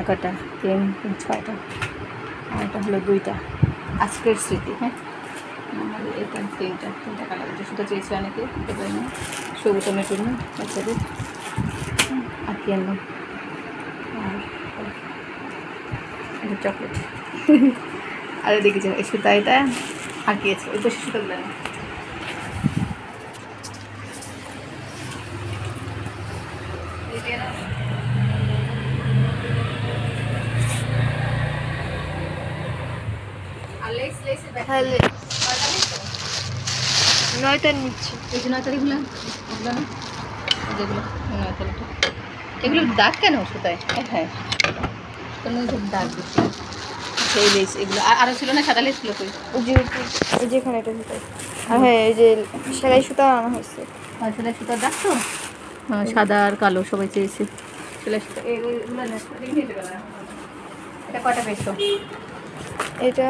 কটা 3 6টা, আর এটা হলো 2টা আজকের স্মৃতি। হ্যাঁ, আমাদের এটা 3টা কালার। এটা সুতো চেয়েছি অনেকে, দিতে পারি না, সবুজ টমেটোর না বাচ্চাদের। আর কি আনলাম, আর এটা চকলেট। আর দেখেছি এই সুতা, এটা আর কি আছে, ওই পাশে সুতোগুলো না। তাহলে 9টা নিচ্ছে। এই যে 9 তারিখগুলো, ওগুলো না, যেগুলো 9 তারিখটা, এগুলো দাগ কেন সুতায়? হ্যাঁ, কোনো দাগ দিচ্ছে সেই লেস। এগুলো আরও ছিল না, সাদা লেস ছিল কই? এই যে এখানে এটা সুতা। আর হ্যাঁ, এই যে সেলাই সুতা আনা হয়েছে। আর সেলাই সুতার দাগ তো, হ্যাঁ, সাদা আর কালো সবাই চেয়েছে সেলাই সুতা। এইগুলো এটা কয়টা পেয়েছো? এটা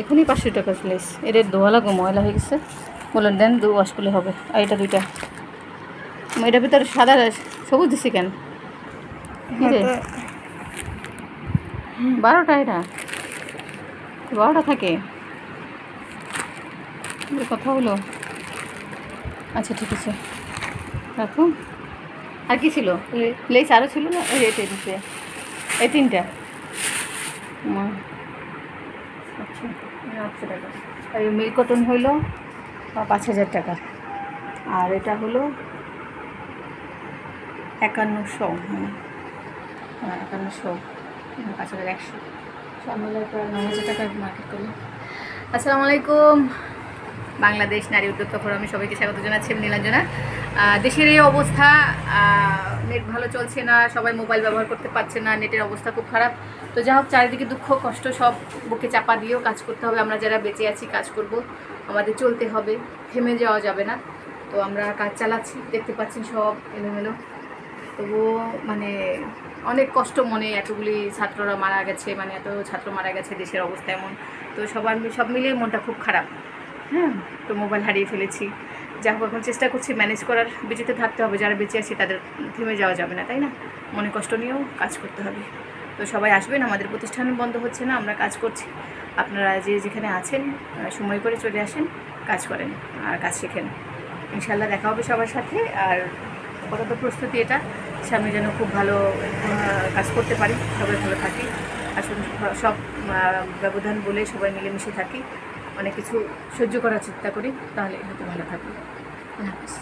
এখনই 500 টাকা লেস। এর ধোয়া লাগো, ময়লা হয়ে গেছে, বলেন দেন ওয়াশ করলে হবে। আর এটা 2টা, এটার ভিতরে সাদা সবুজ দিছি কেন? 12টা, এটা 12টা থাকে, কথা হলো। আচ্ছা ঠিক আছে, রাখো। আর কি ছিল? লেস আরও ছিল না? এই রেটে দিতে এই 3টা। আচ্ছা 800 টাকা। আর মিল্ক কটন হইলো 5000 টাকা। আর এটা হলো 5100, মানে 5100, 5100, সব মিলে প্রায় 9000 টাকার মার্কেট করলো। আসসালামু আলাইকুম, বাংলাদেশ নারী উদ্যোক্তা ফোরামে সবাইকে স্বাগত জানাচ্ছি। আমি নীলাঞ্জনা। দেশের এই অবস্থা, নেট ভালো চলছে না, সবাই মোবাইল ব্যবহার করতে পারছে না, নেটের অবস্থা খুব খারাপ। তো যা হোক, চারিদিকে দুঃখ কষ্ট সব বুকে চাপা দিয়েও কাজ করতে হবে। আমরা যারা বেঁচে আছি কাজ করব, আমাদের চলতে হবে, থেমে যাওয়া যাবে না। তো আমরা কাজ চালাচ্ছি, দেখতে পাচ্ছেন সব এলোমেলো, তবুও মানে অনেক কষ্ট মনে। এতগুলি ছাত্ররা মারা গেছে, মানে এত ছাত্র মারা গেছে, দেশের অবস্থা এমন। তো সব মিলিয়ে মনটা খুব খারাপ। হ্যাঁ, তো মোবাইল হারিয়ে ফেলেছি। যা হোক, এখন চেষ্টা করছি ম্যানেজ করার, বেঁচেতে থাকতে হবে। যারা বেঁচে আছি তাদের থেমে যাওয়া যাবে না, তাই না? মনে কষ্ট নিয়েও কাজ করতে হবে। তো সবাই আসবেন, আমাদের প্রতিষ্ঠান বন্ধ হচ্ছে না, আমরা কাজ করছি। আপনারা যে যেখানে আছেন সময় করে চলে আসেন, কাজ করেন আর কাজ শেখেন। ইনশাল্লাহ দেখা হবে সবার সাথে। আর কত প্রস্তুতি, এটা সামনে যেন খুব ভালো কাজ করতে পারি, সবাই ভালো থাকি। আসুন সব ব্যবধান বলে সবাই মিলেমিশে থাকি, অনেক কিছু সহ্য করার চেষ্টা করি, তাহলে হয়তো ভালো থাকবে। আল্লাহ হাফিজ।